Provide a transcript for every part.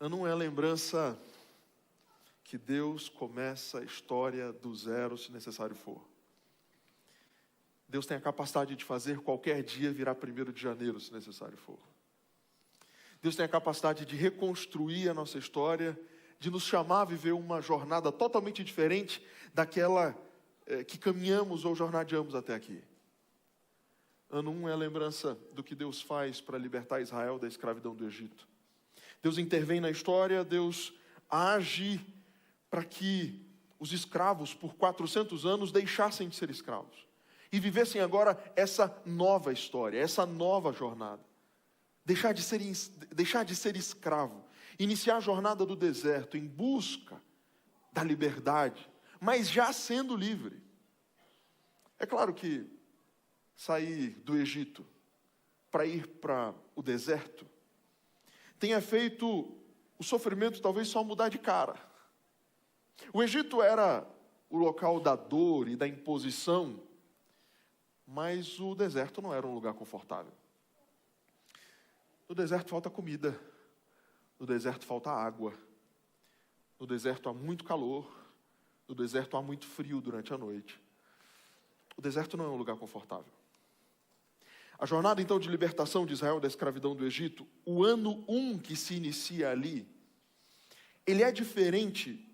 Ano 1 é a lembrança que Deus começa a história do zero, se necessário for. Deus tem a capacidade de fazer qualquer dia virar 1º de janeiro, se necessário for. Deus tem a capacidade de reconstruir a nossa história, de nos chamar a viver uma jornada totalmente diferente daquela que caminhamos ou jornadeamos até aqui. Ano 1 é a lembrança do que Deus faz para libertar Israel da escravidão do Egito. Deus intervém na história, Deus age para que os escravos, por 400 anos, deixassem de ser escravos. E vivessem agora essa nova história, essa nova jornada. Deixar de ser escravo. Iniciar a jornada do deserto em busca da liberdade, mas já sendo livre. É claro que sair do Egito para ir para o deserto tenha feito o sofrimento talvez só mudar de cara. O Egito era o local da dor e da imposição, mas o deserto não era um lugar confortável. No deserto falta comida, no deserto falta água, no deserto há muito calor, no deserto há muito frio durante a noite. O deserto não é um lugar confortável. A jornada, então, de libertação de Israel da escravidão do Egito, o ano 1 que se inicia ali, ele é diferente,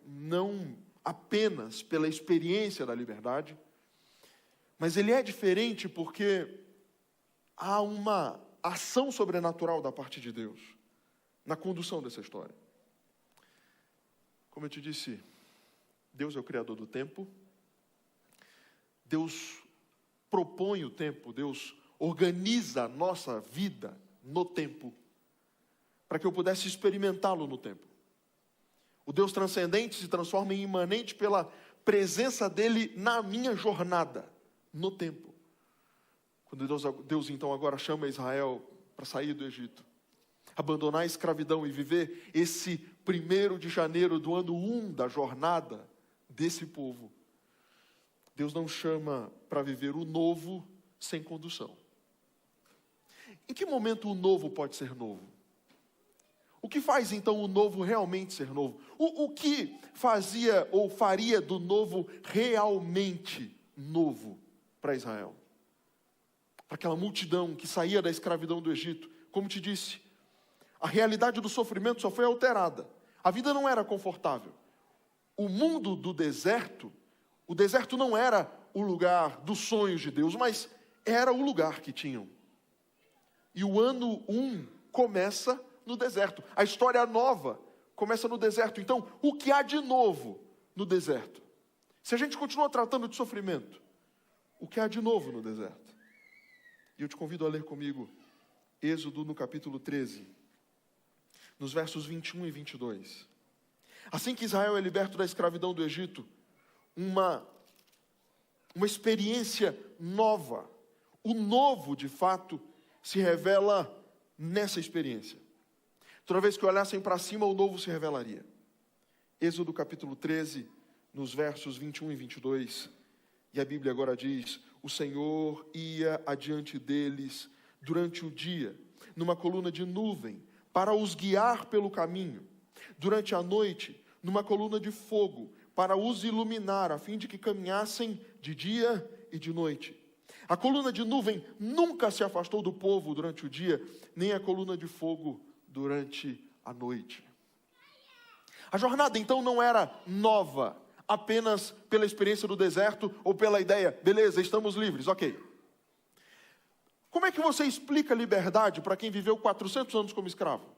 não apenas pela experiência da liberdade, mas ele é diferente porque há uma ação sobrenatural da parte de Deus na condução dessa história. Como eu te disse, Deus é o Criador do tempo, Deus propõe o tempo, Deus organiza a nossa vida no tempo, para que eu pudesse experimentá-lo no tempo. O Deus transcendente se transforma em imanente pela presença dele na minha jornada, no tempo. Quando Deus então agora chama Israel para sair do Egito, abandonar a escravidão e viver esse 1º de janeiro do ano 1 da jornada desse povo, Deus não chama para viver o novo sem condução. Em que momento o novo pode ser novo? O que faz então o novo realmente ser novo? O que fazia ou faria do novo realmente novo para Israel? Para aquela multidão que saía da escravidão do Egito. Como te disse, a realidade do sofrimento só foi alterada. A vida não era confortável. O mundo do deserto, o deserto não era o lugar dos sonhos de Deus, mas era o lugar que tinham. E o ano 1 começa no deserto. A história nova começa no deserto. Então, o que há de novo no deserto? Se a gente continua tratando de sofrimento, o que há de novo no deserto? E eu te convido a ler comigo Êxodo no capítulo 13, nos versos 21 e 22. Assim que Israel é liberto da escravidão do Egito, uma experiência nova. O novo, de fato, se revela nessa experiência. Toda vez que olhassem para cima, o novo se revelaria. Êxodo capítulo 13, nos versos 21 e 22. E a Bíblia agora diz: o Senhor ia adiante deles durante o dia, numa coluna de nuvem, para os guiar pelo caminho. Durante a noite, numa coluna de fogo, para os iluminar, a fim de que caminhassem de dia e de noite. A coluna de nuvem nunca se afastou do povo durante o dia, nem a coluna de fogo durante a noite. A jornada então não era nova, apenas pela experiência do deserto ou pela ideia, beleza, estamos livres, ok. Como é que você explica liberdade para quem viveu 400 anos como escravo?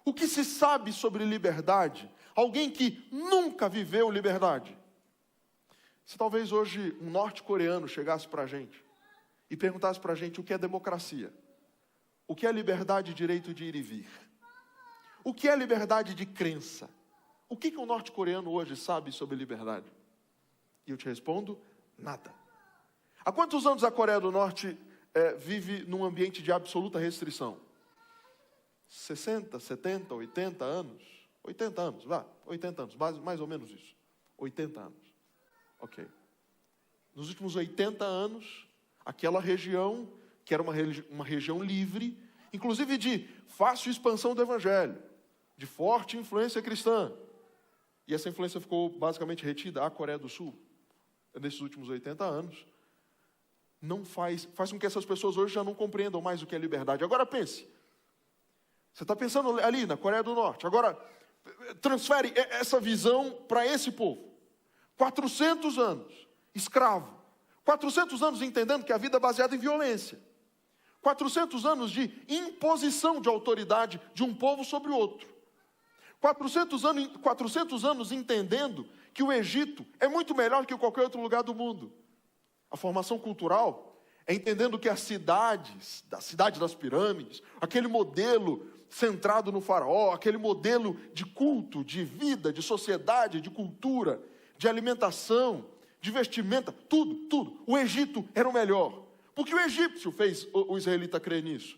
O que se sabe sobre liberdade? Alguém que nunca viveu liberdade. Se talvez hoje um norte-coreano chegasse para a gente e perguntasse para a gente o que é democracia, o que é liberdade e direito de ir e vir, o que é liberdade de crença, o que um norte-coreano hoje sabe sobre liberdade? E eu te respondo, nada. Há quantos anos a Coreia do Norte vive num ambiente de absoluta restrição? 60, 70, 80 anos? 80 anos, 80 anos, mais ou menos isso. 80 anos. Ok. Nos últimos 80 anos, aquela região, que era uma região livre, inclusive de fácil expansão do evangelho, de forte influência cristã. E essa influência ficou basicamente retida à Coreia do Sul, nesses últimos 80 anos. Não faz com que essas pessoas hoje já não compreendam mais o que é liberdade. Agora pense, você está pensando ali na Coreia do Norte, agora transfere essa visão para esse povo. 400 anos, escravo. 400 anos entendendo que a vida é baseada em violência. 400 anos de imposição de autoridade de um povo sobre o outro. 400 anos entendendo que o Egito é muito melhor que qualquer outro lugar do mundo. A formação cultural é entendendo que as cidades, da cidade das pirâmides, aquele modelo centrado no faraó, aquele modelo de culto, de vida, de sociedade, de cultura, de alimentação, de vestimenta, tudo. O Egito era o melhor. Porque o egípcio fez o israelita crer nisso.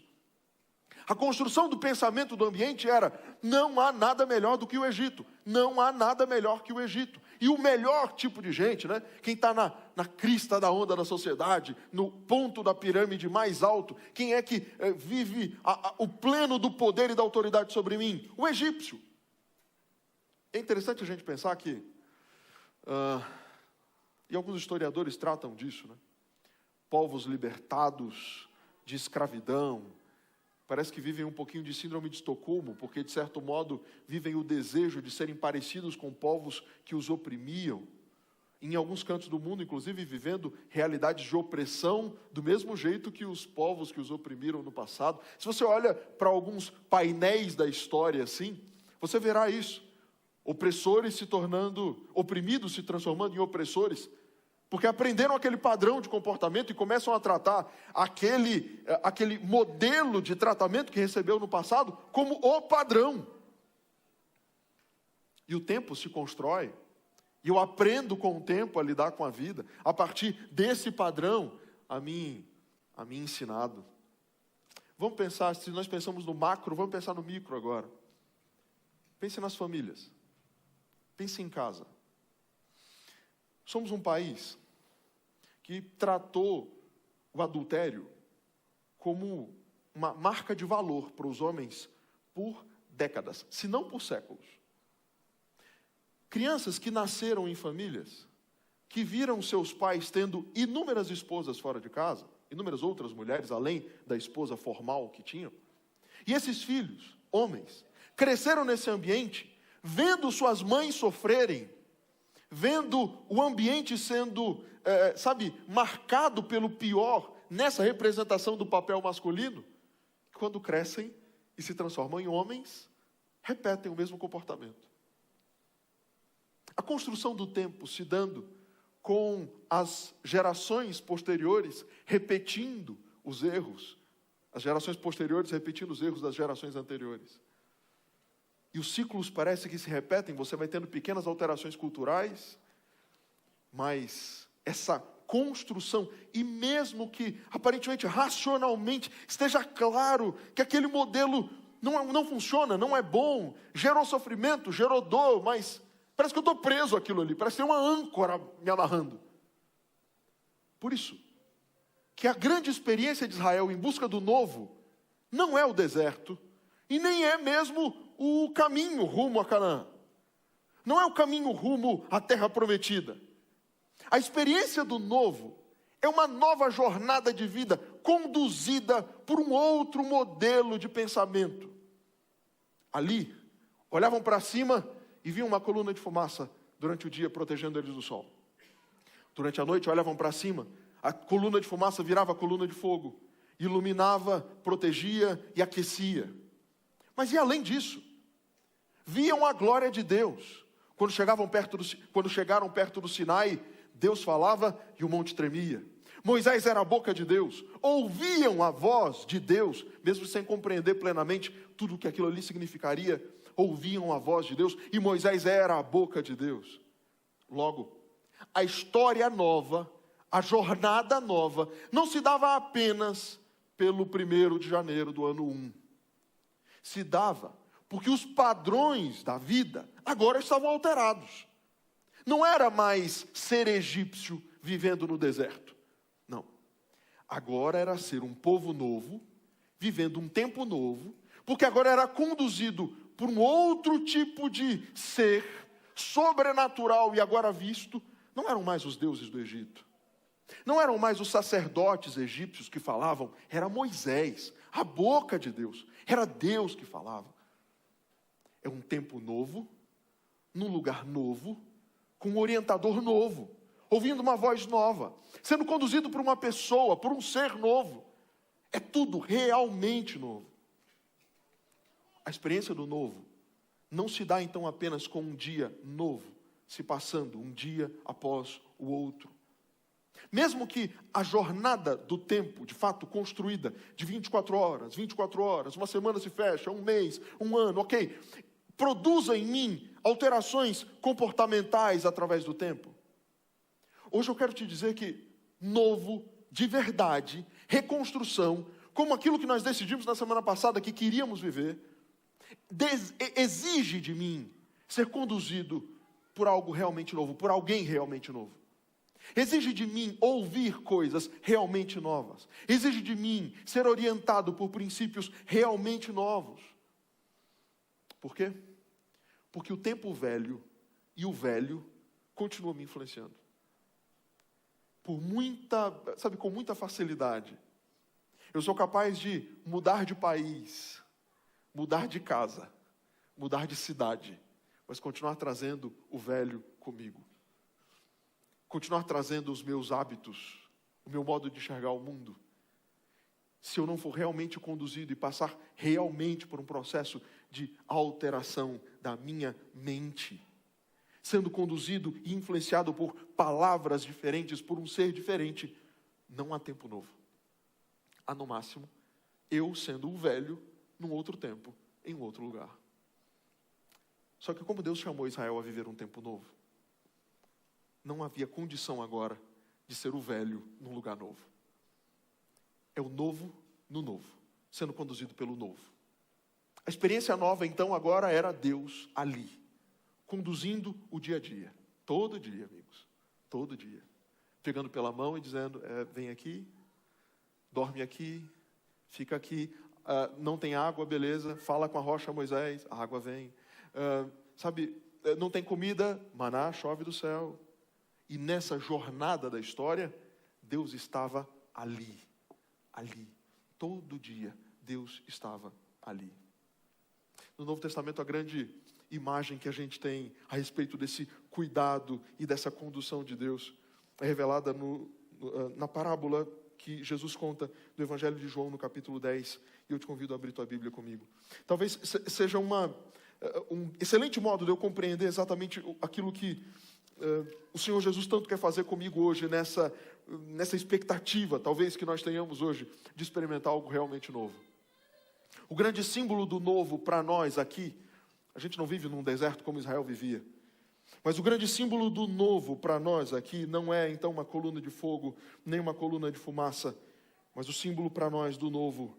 A construção do pensamento do ambiente era: não há nada melhor do que o Egito. Não há nada melhor que o Egito. E o melhor tipo de gente, né? Quem está na crista da onda da sociedade, no ponto da pirâmide mais alto, quem é que vive o pleno do poder e da autoridade sobre mim? O egípcio. É interessante a gente pensar que, e alguns historiadores tratam disso, né? Povos libertados de escravidão, parece que vivem um pouquinho de síndrome de Estocolmo, porque, de certo modo, vivem o desejo de serem parecidos com povos que os oprimiam. Em alguns cantos do mundo, inclusive, vivendo realidades de opressão, do mesmo jeito que os povos que os oprimiram no passado. Se você olha para alguns painéis da história assim, você verá isso. Opressores se tornando, oprimidos se transformando em opressores, porque aprenderam aquele padrão de comportamento e começam a tratar aquele modelo de tratamento que recebeu no passado como o padrão. E o tempo se constrói, e eu aprendo com o tempo a lidar com a vida, a partir desse padrão a mim ensinado. Vamos pensar, se nós pensamos no macro, vamos pensar no micro agora. Pense nas famílias, pense em casa. Somos um país que tratou o adultério como uma marca de valor para os homens por décadas, se não por séculos. Crianças que nasceram em famílias, que viram seus pais tendo inúmeras esposas fora de casa, inúmeras outras mulheres, além da esposa formal que tinham. E esses filhos, homens, cresceram nesse ambiente, vendo suas mães sofrerem, vendo o ambiente sendo, marcado pelo pior, nessa representação do papel masculino, quando crescem e se transformam em homens, repetem o mesmo comportamento. A construção do tempo se dando com as gerações posteriores repetindo os erros, as gerações posteriores repetindo os erros das gerações anteriores. E os ciclos parecem que se repetem, você vai tendo pequenas alterações culturais, mas essa construção, e mesmo que aparentemente, racionalmente, esteja claro que aquele modelo não funciona, não é bom, gerou sofrimento, gerou dor, mas parece que eu estou preso àquilo ali, parece que tem uma âncora me amarrando. Por isso, que a grande experiência de Israel em busca do novo, não é o deserto, e nem é mesmo o caminho rumo a Canaã. Não é o caminho rumo à terra prometida. A experiência do novo é uma nova jornada de vida conduzida por um outro modelo de pensamento. Ali, olhavam para cima e viam uma coluna de fumaça durante o dia protegendo eles do sol. Durante a noite, olhavam para cima, a coluna de fumaça virava coluna de fogo, iluminava, protegia e aquecia. Mas e além disso? Viam a glória de Deus. Quando chegaram perto do Sinai, Deus falava e o monte tremia. Moisés era a boca de Deus. Ouviam a voz de Deus, mesmo sem compreender plenamente tudo o que aquilo ali significaria. Ouviam a voz de Deus e Moisés era a boca de Deus. Logo, a história nova, a jornada nova, não se dava apenas pelo 1º de janeiro do ano 1. Se dava porque os padrões da vida agora estavam alterados. Não era mais ser egípcio vivendo no deserto. Não. Agora era ser um povo novo, vivendo um tempo novo, porque agora era conduzido por um outro tipo de ser sobrenatural e agora visto. Não eram mais os deuses do Egito. Não eram mais os sacerdotes egípcios que falavam. Era Moisés, a boca de Deus. Era Deus que falava. É um tempo novo, num lugar novo, com um orientador novo, ouvindo uma voz nova, sendo conduzido por uma pessoa, por um ser novo. É tudo realmente novo. A experiência do novo não se dá então apenas com um dia novo, se passando um dia após o outro. Mesmo que a jornada do tempo, de fato construída, de 24 horas, uma semana se fecha, um mês, um ano, ok, produza em mim alterações comportamentais através do tempo. Hoje eu quero te dizer que novo, de verdade, reconstrução, como aquilo que nós decidimos na semana passada que queríamos viver, exige de mim ser conduzido por algo realmente novo, por alguém realmente novo. Exige de mim ouvir coisas realmente novas. Exige de mim ser orientado por princípios realmente novos. Por quê? Porque o tempo velho e o velho continuam me influenciando. Com muita facilidade. Eu sou capaz de mudar de país, mudar de casa, mudar de cidade, mas continuar trazendo o velho comigo. Continuar trazendo os meus hábitos, o meu modo de enxergar o mundo. Se eu não for realmente conduzido e passar realmente por um processo de alteração da minha mente, sendo conduzido e influenciado por palavras diferentes, por um ser diferente, não há tempo novo. Há no máximo, eu sendo um velho num outro tempo, em um outro lugar. Só que como Deus chamou Israel a viver um tempo novo, não havia condição agora de ser o velho num lugar novo. É o novo no novo, sendo conduzido pelo novo. A experiência nova, então, agora era Deus ali, conduzindo o dia a dia. Todo dia, amigos. Todo dia. Pegando pela mão e dizendo, vem aqui, dorme aqui, fica aqui. Não tem água, beleza. Fala com a rocha, Moisés, a água vem. Não tem comida, maná chove do céu. E nessa jornada da história, Deus estava ali. Ali. Todo dia, Deus estava ali. No Novo Testamento, a grande imagem que a gente tem a respeito desse cuidado e dessa condução de Deus é revelada na parábola que Jesus conta do Evangelho de João, no capítulo 10. E eu te convido a abrir tua Bíblia comigo. Talvez seja um excelente modo de eu compreender exatamente aquilo que o Senhor Jesus tanto quer fazer comigo hoje, nessa expectativa, talvez, que nós tenhamos hoje, de experimentar algo realmente novo. O grande símbolo do novo para nós aqui, a gente não vive num deserto como Israel vivia, mas o grande símbolo do novo para nós aqui não é então uma coluna de fogo, nem uma coluna de fumaça, mas o símbolo para nós do novo,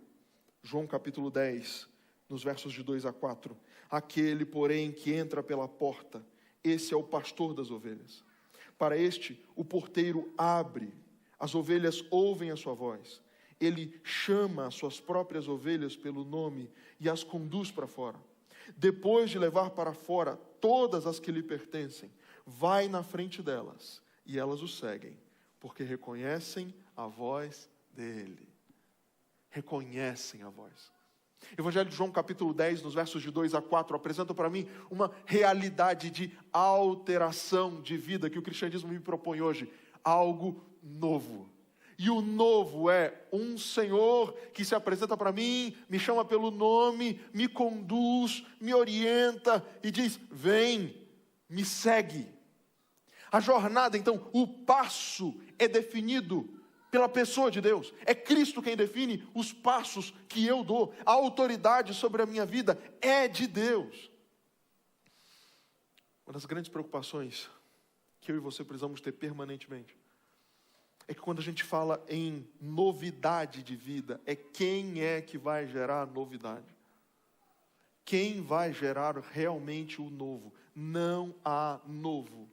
João capítulo 10, nos versos de 2 a 4. Aquele, porém, que entra pela porta, esse é o pastor das ovelhas. Para este, o porteiro abre, as ovelhas ouvem a sua voz. Ele chama as suas próprias ovelhas pelo nome e as conduz para fora. Depois de levar para fora todas as que lhe pertencem, vai na frente delas e elas o seguem, porque reconhecem a voz dele. Reconhecem a voz. Evangelho de João capítulo 10, nos versos de 2 a 4, apresenta para mim uma realidade de alteração de vida que o cristianismo me propõe hoje. Algo novo. E o novo é um Senhor que se apresenta para mim, me chama pelo nome, me conduz, me orienta e diz, vem, me segue. A jornada, então, o passo é definido pela pessoa de Deus. É Cristo quem define os passos que eu dou. A autoridade sobre a minha vida é de Deus. Uma das grandes preocupações que eu e você precisamos ter permanentemente é que quando a gente fala em novidade de vida, é quem é que vai gerar novidade. Quem vai gerar realmente o novo? Não há novo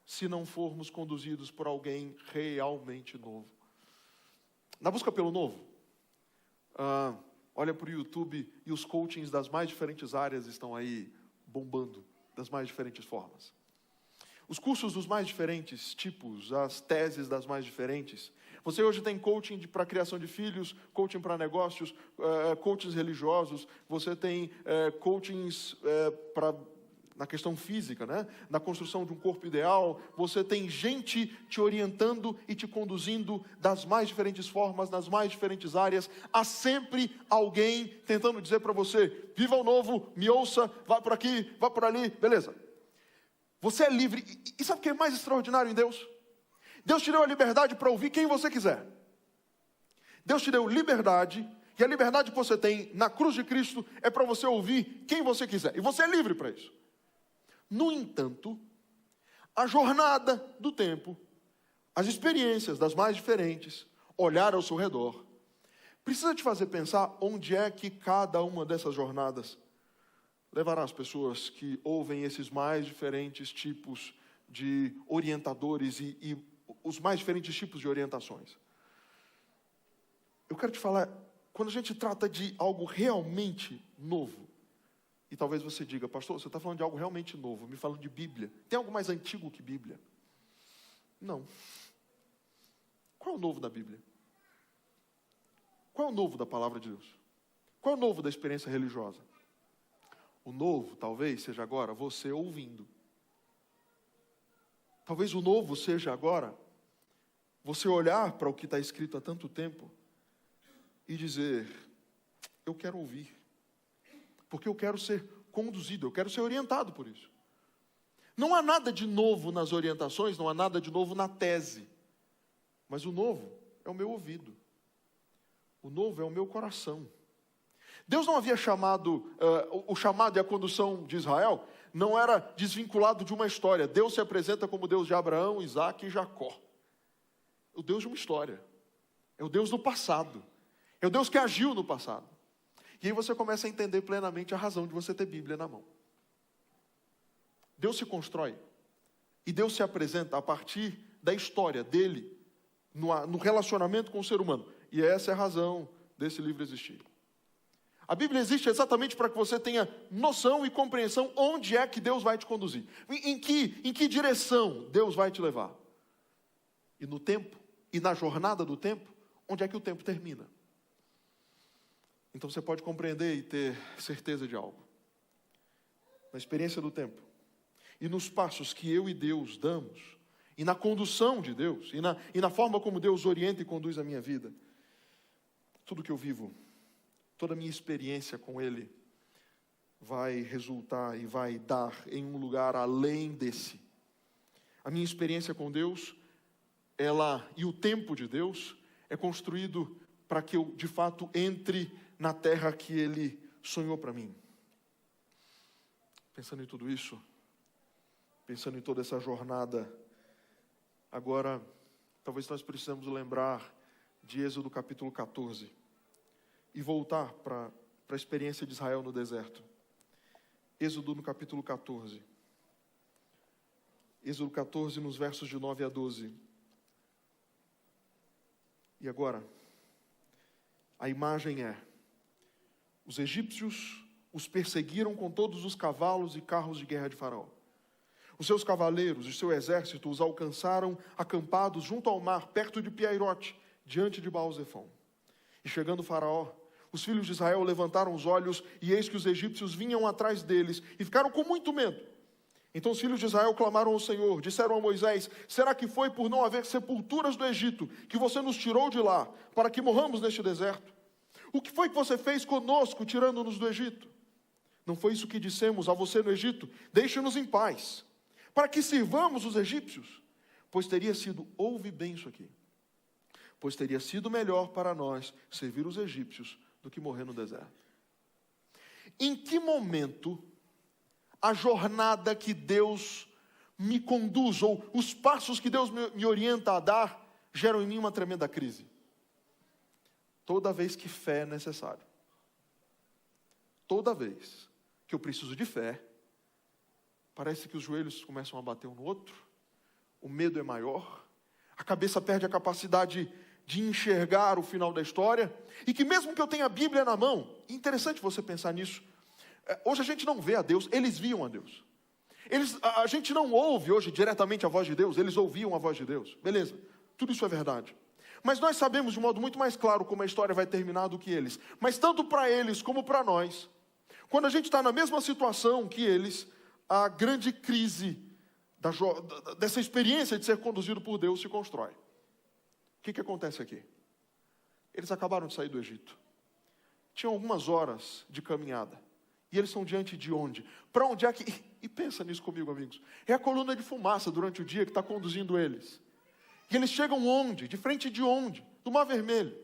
se não formos conduzidos por alguém realmente novo. Na busca pelo novo, olha para o YouTube e os coachings das mais diferentes áreas estão aí bombando, das mais diferentes formas. Os cursos dos mais diferentes tipos, as teses das mais diferentes. Você hoje tem coaching para criação de filhos, coaching para negócios, coachings religiosos, você tem coachings na questão física, né? Na construção de um corpo ideal, você tem gente te orientando e te conduzindo das mais diferentes formas, nas mais diferentes áreas. Há sempre alguém tentando dizer para você, viva o novo, me ouça, vá por aqui, vá por ali, beleza. Você é livre, e sabe o que é mais extraordinário em Deus? Deus te deu a liberdade para ouvir quem você quiser. Deus te deu liberdade, e a liberdade que você tem na cruz de Cristo é para você ouvir quem você quiser, e você é livre para isso. No entanto, a jornada do tempo, as experiências das mais diferentes, olhar ao seu redor, precisa te fazer pensar onde é que cada uma dessas jornadas levará as pessoas que ouvem esses mais diferentes tipos de orientadores e os mais diferentes tipos de orientações. Eu quero te falar, quando a gente trata de algo realmente novo, e talvez você diga, pastor, você está falando de algo realmente novo, me falando de Bíblia. Tem algo mais antigo que Bíblia? Não. Qual é o novo da Bíblia? Qual é o novo da palavra de Deus? Qual é o novo da experiência religiosa? O novo, talvez, seja agora você ouvindo. Talvez o novo seja agora você olhar para o que está escrito há tanto tempo e dizer, eu quero ouvir. Porque eu quero ser conduzido, eu quero ser orientado por isso. Não há nada de novo nas orientações, não há nada de novo na tese. Mas o novo é o meu ouvido. O novo é o meu coração. Deus não havia chamado, o chamado e a condução de Israel não era desvinculado de uma história. Deus se apresenta como Deus de Abraão, Isaac e Jacó. É o Deus de uma história. É o Deus do passado. É o Deus que agiu no passado. E aí você começa a entender plenamente a razão de você ter Bíblia na mão. Deus se constrói. E Deus se apresenta a partir da história dele, no relacionamento com o ser humano. E essa é a razão desse livro existir. A Bíblia existe exatamente para que você tenha noção e compreensão onde é que Deus vai te conduzir. Em que direção Deus vai te levar. E no tempo, e na jornada do tempo, onde é que o tempo termina. Então você pode compreender e ter certeza de algo. Na experiência do tempo. E nos passos que eu e Deus damos. E na condução de Deus. E na forma como Deus orienta e conduz a minha vida. Tudo que eu vivo, toda a minha experiência com Ele, vai resultar e vai dar em um lugar além desse. A minha experiência com Deus, ela e o tempo de Deus, é construído para que eu, de fato, entre na terra que Ele sonhou para mim. Pensando em tudo isso, pensando em toda essa jornada, agora, talvez nós precisamos lembrar de Êxodo capítulo 14 e voltar para a experiência de Israel no deserto. Êxodo no capítulo 14. Êxodo 14, nos versos de 9 a 12. E agora, a imagem é: os egípcios os perseguiram com todos os cavalos e carros de guerra de Faraó. Os seus cavaleiros e seu exército os alcançaram acampados junto ao mar, perto de Piairote, diante de Baal-Zefon. E chegando Faraó, os filhos de Israel levantaram os olhos, e eis que os egípcios vinham atrás deles, e ficaram com muito medo. Então os filhos de Israel clamaram ao Senhor, disseram a Moisés: será que foi por não haver sepulturas do Egito, que você nos tirou de lá, para que morramos neste deserto? O que foi que você fez conosco, tirando-nos do Egito? Não foi isso que dissemos a você no Egito: deixe-nos em paz, para que sirvamos os egípcios? Pois teria sido, ouve bem isso aqui, pois teria sido melhor para nós servir os egípcios do que morrer no deserto. Em que momento a jornada que Deus me conduz, ou os passos que Deus me orienta a dar, geram em mim uma tremenda crise? Toda vez que fé é necessário. Toda vez que eu preciso de fé, parece que os joelhos começam a bater um no outro, o medo é maior, a cabeça perde a capacidade de enxergar o final da história, e que mesmo que eu tenha a Bíblia na mão, é interessante você pensar nisso, hoje a gente não vê a Deus, eles viam a Deus. A gente não ouve hoje diretamente a voz de Deus, eles ouviam a voz de Deus, beleza, tudo isso é verdade. Mas nós sabemos de modo muito mais claro como a história vai terminar do que eles. Mas tanto para eles como para nós, quando a gente está na mesma situação que eles, a grande crise dessa experiência de ser conduzido por Deus se constrói. O que acontece aqui? Eles acabaram de sair do Egito. Tinham algumas horas de caminhada. E eles estão diante de onde? Para onde é que... E pensa nisso comigo, amigos. É a coluna de fumaça durante o dia que está conduzindo eles. E eles chegam onde? De frente de onde? Do Mar Vermelho.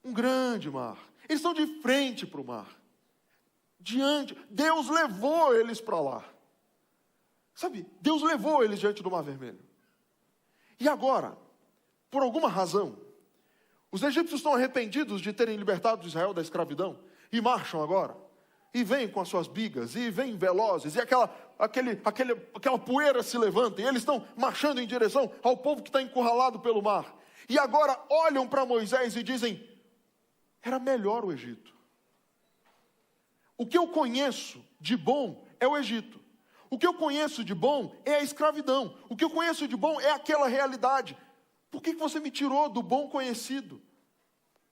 Um grande mar. Eles estão de frente para o mar. Diante. Deus levou eles para lá. Sabe? Deus levou eles diante do Mar Vermelho. E agora, por alguma razão, os egípcios estão arrependidos de terem libertado Israel da escravidão. E marcham agora. E vêm com as suas bigas. E vêm velozes. E aquela poeira se levanta. E eles estão marchando em direção ao povo que está encurralado pelo mar. E agora olham para Moisés e dizem: era melhor o Egito. O que eu conheço de bom é o Egito. O que eu conheço de bom é a escravidão. O que eu conheço de bom é aquela realidade. Por que você me tirou do bom conhecido?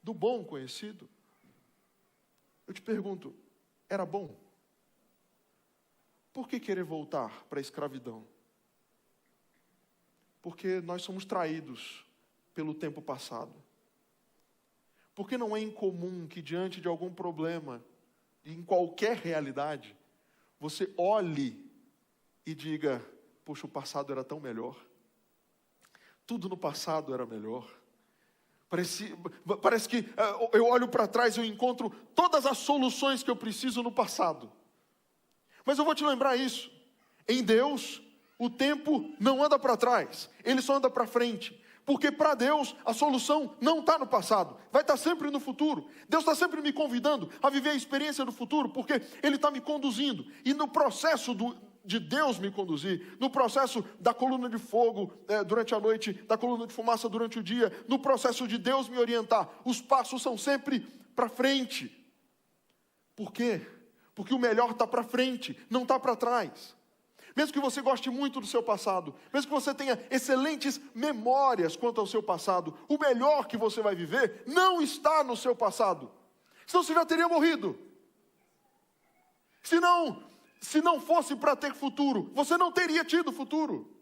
Do bom conhecido? Eu te pergunto, era bom? Por que querer voltar para a escravidão? Porque nós somos traídos pelo tempo passado. Porque não é incomum que diante de algum problema, em qualquer realidade, você olhe e diga: poxa, o passado era tão melhor. Tudo no passado era melhor. Parece que eu olho para trás e eu encontro todas as soluções que eu preciso no passado. Mas eu vou te lembrar isso. Em Deus, o tempo não anda para trás, ele só anda para frente. Porque para Deus, a solução não está no passado, vai estar sempre no futuro. Deus está sempre me convidando a viver a experiência do futuro, porque Ele está me conduzindo. E no processo de Deus me conduzir, no processo da coluna de fogo durante a noite, da coluna de fumaça durante o dia, no processo de Deus me orientar, os passos são sempre para frente. Por quê? Porque o melhor está para frente, não está para trás. Mesmo que você goste muito do seu passado, mesmo que você tenha excelentes memórias quanto ao seu passado, o melhor que você vai viver não está no seu passado. Senão você já teria morrido. Se não fosse para ter futuro, você não teria tido futuro.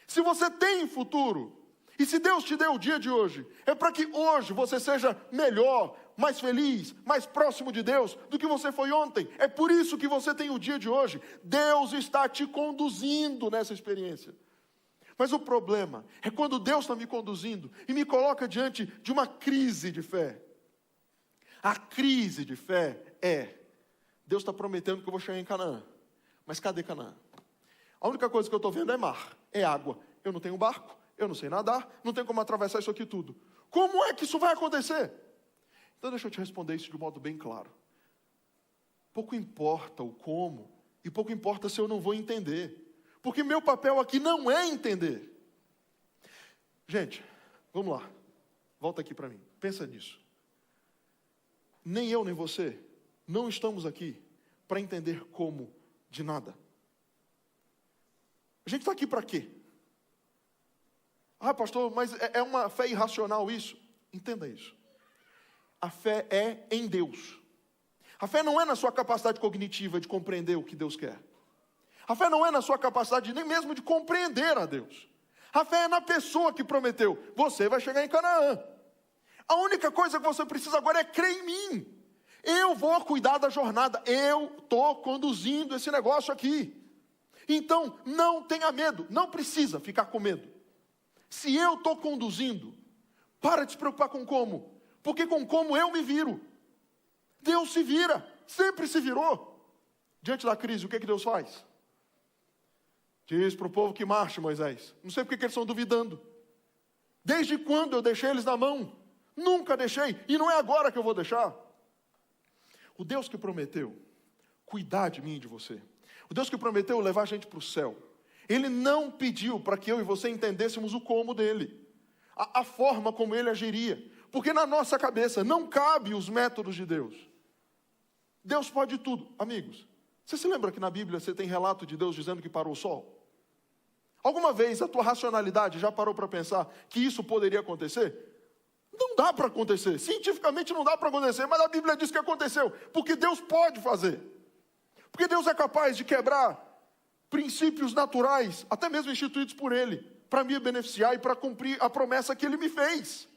Se você tem futuro, e se Deus te deu o dia de hoje, é para que hoje você seja melhor, mais feliz, mais próximo de Deus do que você foi ontem. É por isso que você tem o dia de hoje. Deus está te conduzindo nessa experiência. Mas o problema é quando Deus está me conduzindo e me coloca diante de uma crise de fé. A crise de fé Deus está prometendo que eu vou chegar em Canaã. Mas cadê Canaã? A única coisa que eu estou vendo é mar, é água. Eu não tenho barco, eu não sei nadar, não tenho como atravessar isso aqui tudo. Como é que isso vai acontecer? Então deixa eu te responder isso de um modo bem claro. Pouco importa o como, e pouco importa se eu não vou entender. Porque meu papel aqui não é entender. Gente, vamos lá. Volta aqui para mim, pensa nisso. Nem eu nem você, não estamos aqui para entender como de nada. A gente está aqui para quê? Ah, pastor, mas é uma fé irracional isso? Entenda isso. A fé é em Deus. A fé não é na sua capacidade cognitiva de compreender o que Deus quer. A fé não é na sua capacidade nem mesmo de compreender a Deus. A fé é na pessoa que prometeu: você vai chegar em Canaã. A única coisa que você precisa agora é crer em mim. Eu vou cuidar da jornada. Eu estou conduzindo esse negócio aqui. Então, não tenha medo. Não precisa ficar com medo. Se eu estou conduzindo, para de se preocupar com como. Porque com como eu me viro. Deus se vira, sempre se virou. Diante da crise, o que Deus faz? Diz para o povo que marche, Moisés. Não sei porque que eles estão duvidando. Desde quando eu deixei eles na mão? Nunca deixei, e não é agora que eu vou deixar. O Deus que prometeu cuidar de mim e de você, o Deus que prometeu levar a gente para o céu, Ele não pediu para que eu e você entendêssemos o como dele. a forma como ele agiria. Porque na nossa cabeça não cabe os métodos de Deus. Deus pode tudo. Amigos, você se lembra que na Bíblia você tem relato de Deus dizendo que parou o sol? Alguma vez a tua racionalidade já parou para pensar que isso poderia acontecer? Não dá para acontecer. Cientificamente não dá para acontecer, mas a Bíblia diz que aconteceu. Porque Deus pode fazer. Porque Deus é capaz de quebrar princípios naturais, até mesmo instituídos por Ele, para me beneficiar e para cumprir a promessa que Ele me fez.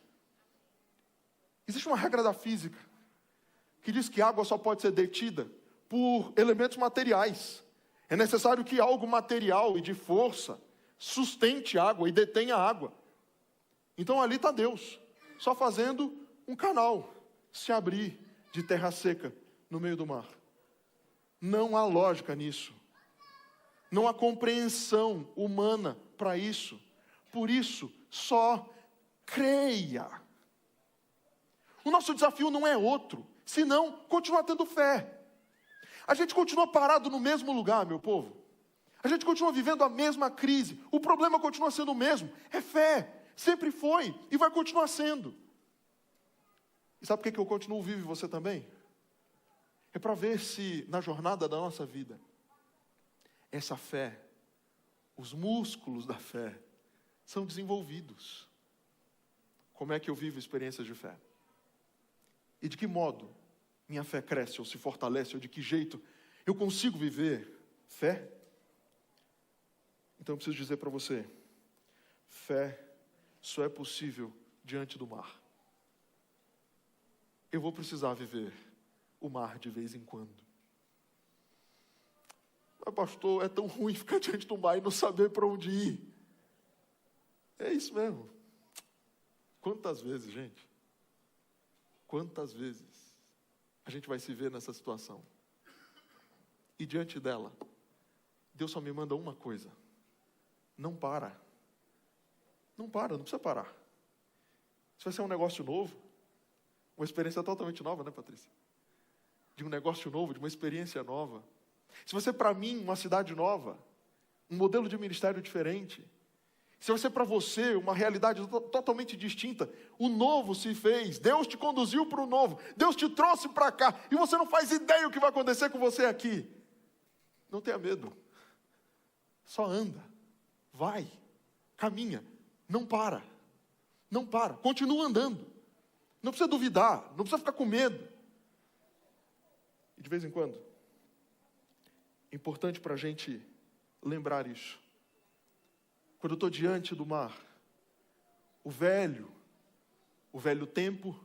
Existe uma regra da física que diz que a água só pode ser detida por elementos materiais. É necessário que algo material e de força sustente a água e detenha a água. Então ali está Deus, só fazendo um canal se abrir de terra seca no meio do mar. Não há lógica nisso. Não há compreensão humana para isso. Por isso, só creia. O nosso desafio não é outro, senão continuar tendo fé. A gente continua parado no mesmo lugar, meu povo. A gente continua vivendo a mesma crise. O problema continua sendo o mesmo. É fé. Sempre foi e vai continuar sendo. E sabe por que eu continuo vivo e você também? É para ver se na jornada da nossa vida, essa fé, os músculos da fé, são desenvolvidos. Como é que eu vivo experiências de fé? E de que modo minha fé cresce ou se fortalece, ou de que jeito eu consigo viver fé? Então eu preciso dizer para você, fé só é possível diante do mar. Eu vou precisar viver o mar de vez em quando. Mas pastor, é tão ruim ficar diante do mar e não saber para onde ir. É isso mesmo. Quantas vezes, gente? Quantas vezes a gente vai se ver nessa situação? E diante dela, Deus só me manda uma coisa. Não para. Não para, não precisa parar. Isso vai ser um negócio novo. Uma experiência totalmente nova, né, Patrícia? De um negócio novo, de uma experiência nova. Se vai ser para mim uma cidade nova, um modelo de ministério diferente. Se vai ser para você uma realidade totalmente distinta. O novo se fez, Deus te conduziu para o novo, Deus te trouxe para cá, e você não faz ideia o que vai acontecer com você aqui. Não tenha medo. Só anda, vai, caminha, não para. Não para, continua andando. Não precisa duvidar, não precisa ficar com medo. E de vez em quando, é importante para a gente lembrar isso. Quando eu estou diante do mar, o velho tempo,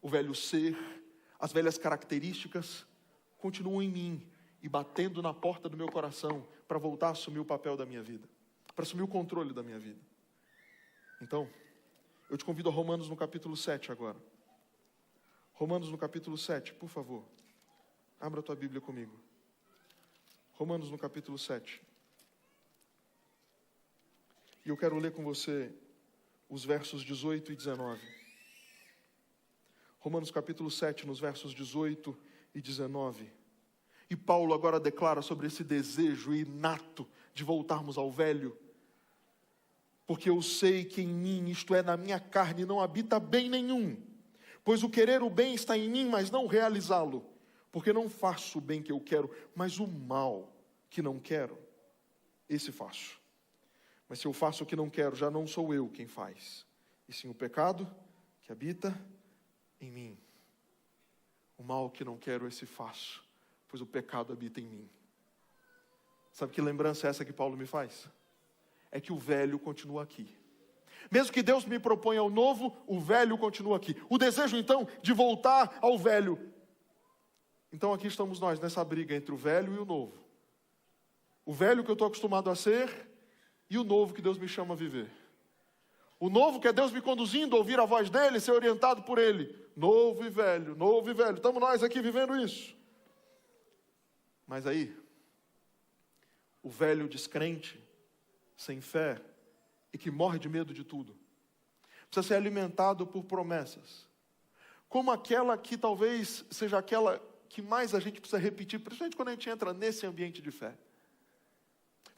o velho ser, as velhas características continuam em mim e batendo na porta do meu coração para voltar a assumir o papel da minha vida, para assumir o controle da minha vida. Então, eu te convido a Romanos no capítulo 7 agora. Romanos no capítulo 7, por favor. Abra a tua Bíblia comigo. Romanos no capítulo 7. E eu quero ler com você os versos 18 e 19. Romanos capítulo 7, nos versos 18 e 19. E Paulo agora declara sobre esse desejo inato de voltarmos ao velho. Porque eu sei que em mim, isto é, na minha carne, não habita bem nenhum. Pois o querer o bem está em mim, mas não realizá-lo. Porque não faço o bem que eu quero, mas o mal que não quero, esse faço. Mas se eu faço o que não quero, já não sou eu quem faz, e sim o pecado que habita em mim. O mal que não quero, esse faço, pois o pecado habita em mim. Sabe que lembrança é essa que Paulo me faz? É que o velho continua aqui. Mesmo que Deus me proponha o novo, o velho continua aqui. O desejo, então, de voltar ao velho. Então aqui estamos nós, nessa briga entre o velho e o novo. O velho que eu estou acostumado a ser e o novo que Deus me chama a viver. O novo que é Deus me conduzindo a ouvir a voz dele, ser orientado por ele. Novo e velho, novo e velho. Estamos nós aqui vivendo isso. Mas aí, o velho descrente, sem fé, e que morre de medo de tudo, precisa ser alimentado por promessas. Como aquela que talvez seja aquela que mais a gente precisa repetir, principalmente quando a gente entra nesse ambiente de fé.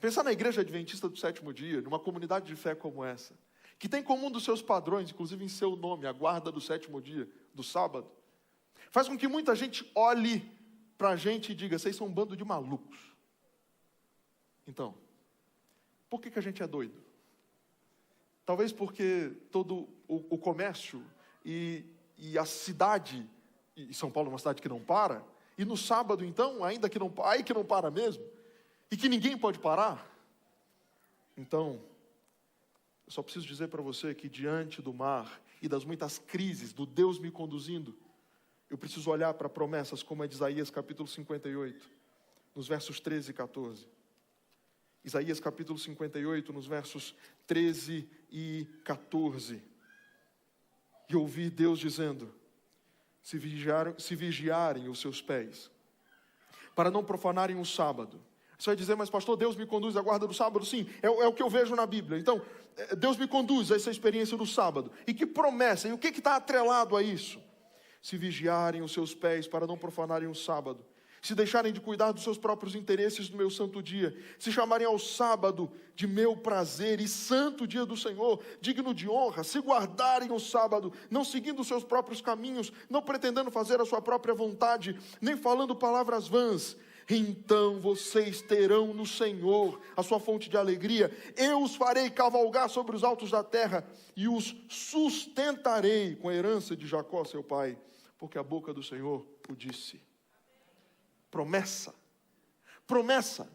Pensar na igreja adventista do sétimo dia, numa comunidade de fé como essa, que tem como um dos seus padrões, inclusive em seu nome, a guarda do 7º dia, do sábado, faz com que muita gente olhe para a gente e diga: vocês são um bando de malucos. Então, por que a gente é doido? Talvez porque todo o comércio e a cidade, e São Paulo é uma cidade que não para, e no sábado então, ainda que não para mesmo, e que ninguém pode parar. Então, eu só preciso dizer para você que diante do mar e das muitas crises, do Deus me conduzindo, eu preciso olhar para promessas como a de Isaías capítulo 58, nos versos 13 e 14. Isaías capítulo 58, nos versos 13 e 14. E ouvir Deus dizendo: se vigiarem os seus pés, para não profanarem o sábado. Você vai dizer: mas pastor, Deus me conduz à guarda do sábado? Sim, é o que eu vejo na Bíblia. Então, Deus me conduz a essa experiência do sábado. E que promessa, e o que está atrelado a isso? Se vigiarem os seus pés para não profanarem o sábado, se deixarem de cuidar dos seus próprios interesses no meu santo dia, se chamarem ao sábado de meu prazer e santo dia do Senhor, digno de honra, se guardarem o sábado, não seguindo os seus próprios caminhos, não pretendendo fazer a sua própria vontade, nem falando palavras vãs, então vocês terão no Senhor a sua fonte de alegria. Eu os farei cavalgar sobre os altos da terra e os sustentarei com a herança de Jacó, seu pai, porque a boca do Senhor o disse. Promessa, promessa,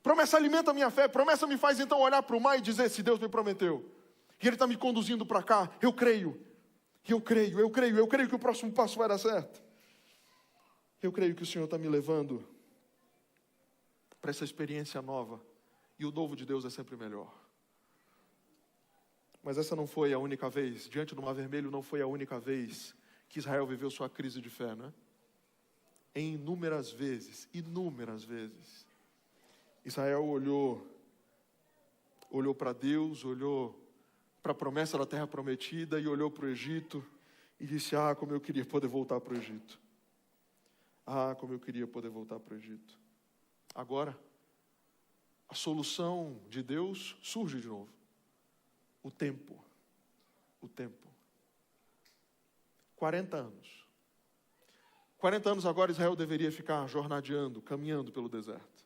promessa alimenta a minha fé, promessa me faz então olhar para o mar e dizer: se Deus me prometeu, e Ele está me conduzindo para cá, eu creio que o próximo passo vai dar certo. Eu creio que o Senhor está me levando para essa experiência nova, e o novo de Deus é sempre melhor. Mas essa não foi a única vez, diante do Mar Vermelho não foi a única vez que Israel viveu sua crise de fé, né? Em inúmeras vezes, Israel olhou para Deus, olhou para a promessa da terra prometida e olhou para o Egito e disse: ah, como eu queria poder voltar para o Egito. Ah, como eu queria poder voltar para o Egito. Agora, a solução de Deus surge de novo. O tempo. 40 anos. 40 anos agora Israel deveria ficar jornadeando, caminhando pelo deserto.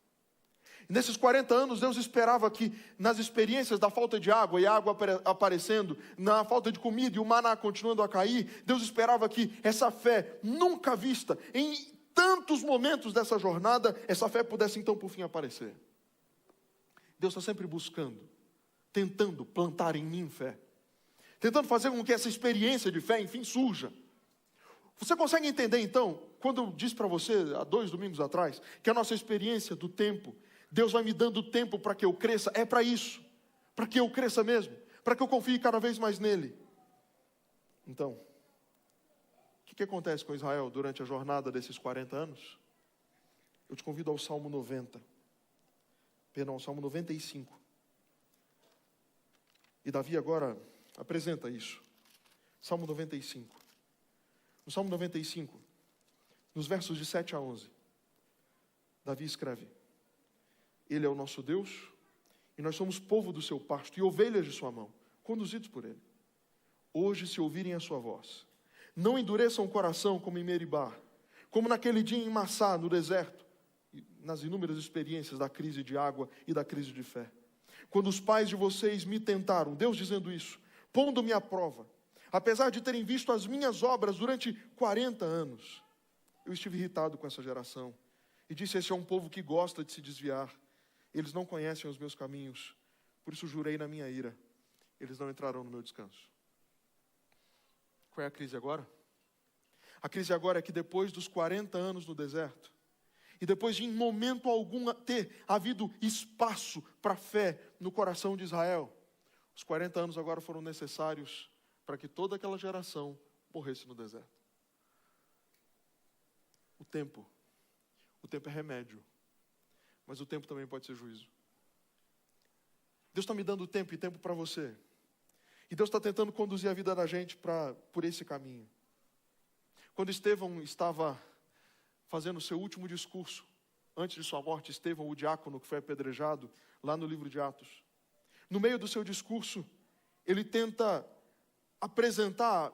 E nesses 40 anos Deus esperava que nas experiências da falta de água e a água aparecendo, na falta de comida e o maná continuando a cair, Deus esperava que essa fé nunca vista em tantos momentos dessa jornada, essa fé pudesse então por fim aparecer. Deus está sempre buscando, tentando plantar em mim fé, tentando fazer com que essa experiência de fé enfim surja. Você consegue entender então, quando eu disse para você, há 2 domingos atrás, que a nossa experiência do tempo, Deus vai me dando tempo para que eu cresça, é para isso, para que eu cresça mesmo, para que eu confie cada vez mais nele. Então, o que acontece com Israel durante a jornada desses 40 anos? Eu te convido ao Salmo 95. E Davi agora apresenta isso. Salmo 95. No Salmo 95, nos versos de 7 a 11, Davi escreve: Ele é o nosso Deus, e nós somos povo do seu pasto, e ovelhas de sua mão, conduzidos por ele. Hoje, se ouvirem a sua voz, não endureçam o coração como em Meribá, como naquele dia em Massá, no deserto, nas inúmeras experiências da crise de água e da crise de fé. Quando os pais de vocês me tentaram, Deus dizendo isso, pondo-me à prova, apesar de terem visto as minhas obras durante 40 anos, eu estive irritado com essa geração e disse: esse é um povo que gosta de se desviar. Eles não conhecem os meus caminhos, por isso jurei na minha ira, eles não entrarão no meu descanso. Qual é a crise agora? A crise agora é que depois dos 40 anos no deserto, e depois de em momento algum ter havido espaço para a fé no coração de Israel, os 40 anos agora foram necessários para que toda aquela geração morresse no deserto. O tempo é remédio, mas o tempo também pode ser juízo. Deus está me dando tempo e tempo para você. E Deus está tentando conduzir a vida da gente por esse caminho. Quando Estevão estava fazendo o seu último discurso, antes de sua morte, Estevão, o diácono que foi apedrejado, lá no livro de Atos. No meio do seu discurso, ele tenta apresentar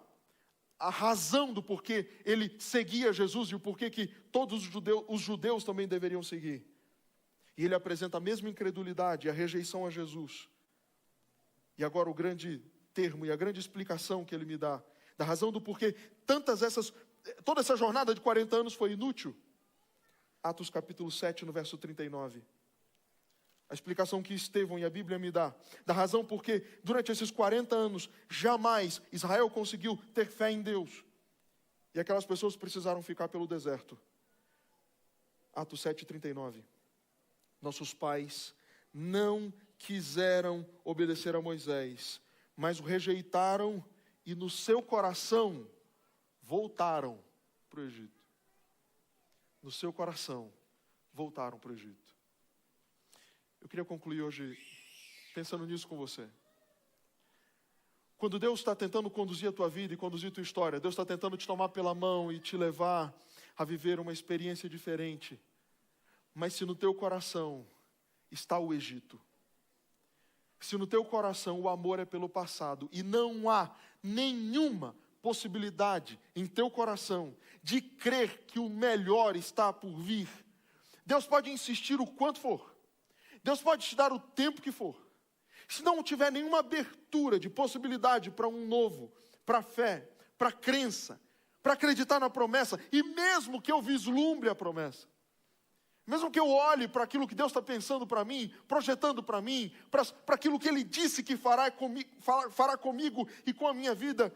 a razão do porquê ele seguia Jesus e o porquê que todos os judeus também deveriam seguir. E ele apresenta a mesma incredulidade e a rejeição a Jesus. E agora o grande termo e a grande explicação que ele me dá, da razão do porquê toda essa jornada de 40 anos foi inútil. Atos capítulo 7, no verso 39. A explicação que Estevão e a Bíblia me dá, da razão porque durante esses 40 anos, jamais Israel conseguiu ter fé em Deus. E aquelas pessoas precisaram ficar pelo deserto. Atos 7:39. Nossos pais não quiseram obedecer a Moisés, mas o rejeitaram e no seu coração voltaram para o Egito. No seu coração voltaram para o Egito. Eu queria concluir hoje pensando nisso com você. Quando Deus está tentando conduzir a tua vida e conduzir a tua história, Deus está tentando te tomar pela mão e te levar a viver uma experiência diferente. Mas se no teu coração está o Egito, se no teu coração o amor é pelo passado e não há nenhuma possibilidade em teu coração de crer que o melhor está por vir, Deus pode insistir o quanto for. Deus pode te dar o tempo que for. Se não tiver nenhuma abertura de possibilidade para um novo, para a fé, para a crença, para acreditar na promessa, e mesmo que eu vislumbre a promessa, mesmo que eu olhe para aquilo que Deus está pensando para mim, projetando para mim, para aquilo que Ele disse que fará comigo e com a minha vida,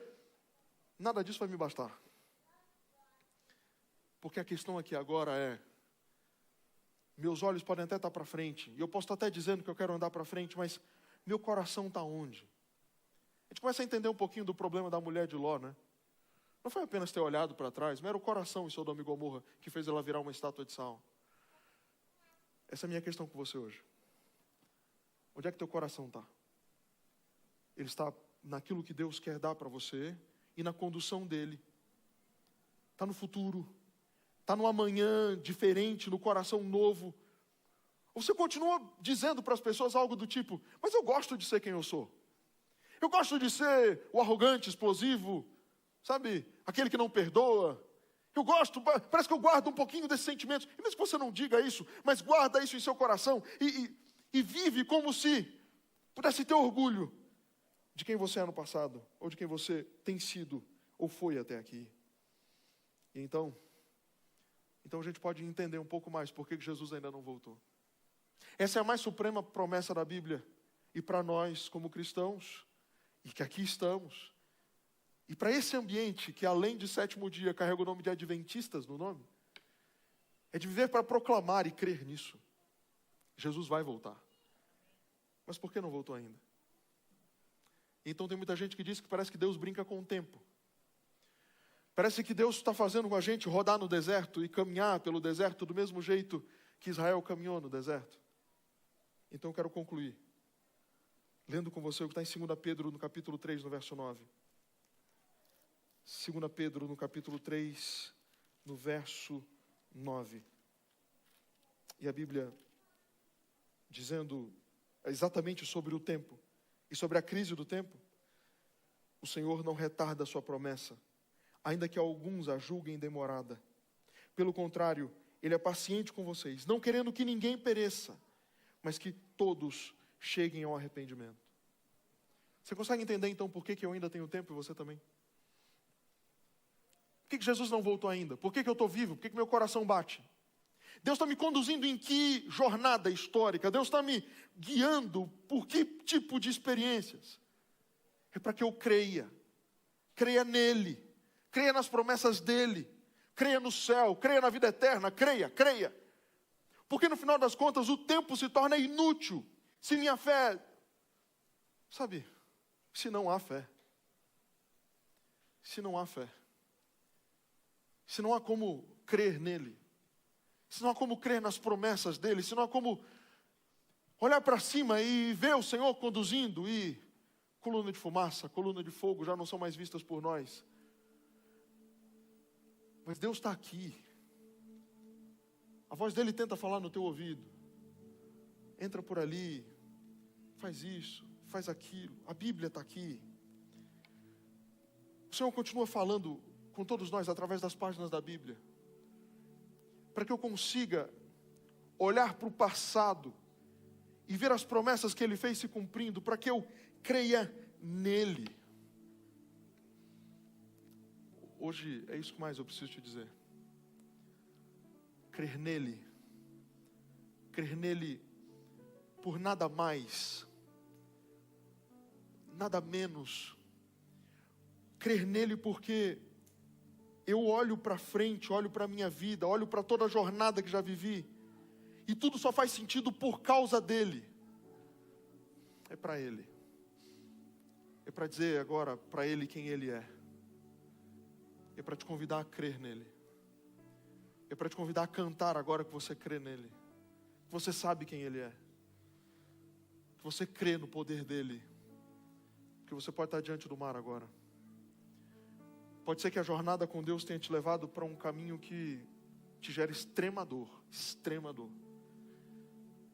nada disso vai me bastar. Porque a questão aqui agora é, meus olhos podem até estar para frente, e eu posso estar até dizendo que eu quero andar para frente, mas meu coração está onde? A gente começa a entender um pouquinho do problema da mulher de Ló, né? Não foi apenas ter olhado para trás, mas era o coração em Sodoma e Gomorra que fez ela virar uma estátua de sal. Essa é a minha questão com você hoje. Onde é que teu coração está? Ele está naquilo que Deus quer dar para você e na condução dele. Está no futuro. Está no amanhã diferente, no coração novo. Você continua dizendo para as pessoas algo do tipo, mas eu gosto de ser quem eu sou. Eu gosto de ser o arrogante, explosivo, sabe? Aquele que não perdoa. Eu gosto, parece que eu guardo um pouquinho desses sentimentos. E mesmo que você não diga isso, mas guarda isso em seu coração e vive como se pudesse ter orgulho de quem você é no passado, ou de quem você tem sido, ou foi até aqui. E então a gente pode entender um pouco mais por que Jesus ainda não voltou. Essa é a mais suprema promessa da Bíblia. E para nós, como cristãos, e que aqui estamos, e para esse ambiente que além de sétimo dia carrega o nome de adventistas no nome, é de viver para proclamar e crer nisso. Jesus vai voltar. Mas por que não voltou ainda? Então tem muita gente que diz que parece que Deus brinca com o tempo. Parece que Deus está fazendo com a gente rodar no deserto e caminhar pelo deserto do mesmo jeito que Israel caminhou no deserto. Então eu quero concluir, lendo com você o que está em 2 Pedro, no capítulo 3, no verso 9. 2 Pedro, no capítulo 3, no verso 9. E a Bíblia dizendo exatamente sobre o tempo e sobre a crise do tempo. O Senhor não retarda a sua promessa, ainda que alguns a julguem demorada. Pelo contrário, Ele é paciente com vocês, não querendo que ninguém pereça, mas que todos cheguem ao arrependimento. Você consegue entender então por que eu ainda tenho tempo e você também? Por que Jesus não voltou ainda? Por que eu estou vivo? Por que meu coração bate? Deus está me conduzindo em que jornada histórica? Deus está me guiando por que tipo de experiências? É para que eu creia nele, creia nas promessas dele, creia no céu, creia na vida eterna, creia. Porque no final das contas o tempo se torna inútil se minha fé, sabe, se não há fé. Se não há fé. Se não há como crer nele. Se não há como crer nas promessas dele. Se não há como olhar para cima e ver o Senhor conduzindo e coluna de fumaça, coluna de fogo já não são mais vistas por nós. Mas Deus está aqui. A voz dele tenta falar no teu ouvido. Entra por ali, faz isso, faz aquilo. A Bíblia está aqui. O Senhor continua falando com todos nós através das páginas da Bíblia, para que eu consiga olhar para o passado e ver as promessas que Ele fez se cumprindo, para que eu creia nele. Hoje é isso que mais eu preciso te dizer. Crer nele por nada mais, nada menos. Crer nele porque eu olho para frente, olho para a minha vida, olho para toda a jornada que já vivi, e tudo só faz sentido por causa dele. É para ele. É para dizer agora para ele quem ele é. É para te convidar a crer nele. É para te convidar a cantar agora que você crê nele. Que você sabe quem ele é. Que você crê no poder dele. Que você pode estar diante do mar agora. Pode ser que a jornada com Deus tenha te levado para um caminho que te gera extrema dor. Extrema dor.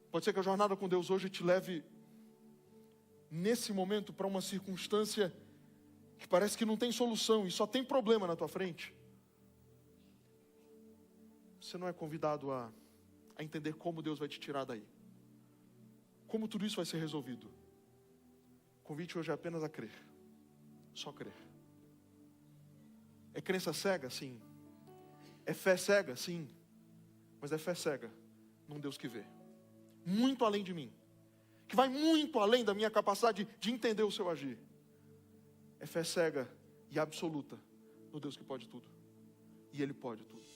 Pode ser que a jornada com Deus hoje te leve, nesse momento, para uma circunstância que parece que não tem solução e só tem problema na tua frente. Você não é convidado a entender como Deus vai te tirar daí. Como tudo isso vai ser resolvido. O convite hoje é apenas a crer. Só crer. É crença cega? Sim. É fé cega? Sim. Mas é fé cega num Deus que vê. Muito além de mim. Que vai muito além da minha capacidade de entender o seu agir. É fé cega e absoluta no Deus que pode tudo. E Ele pode tudo.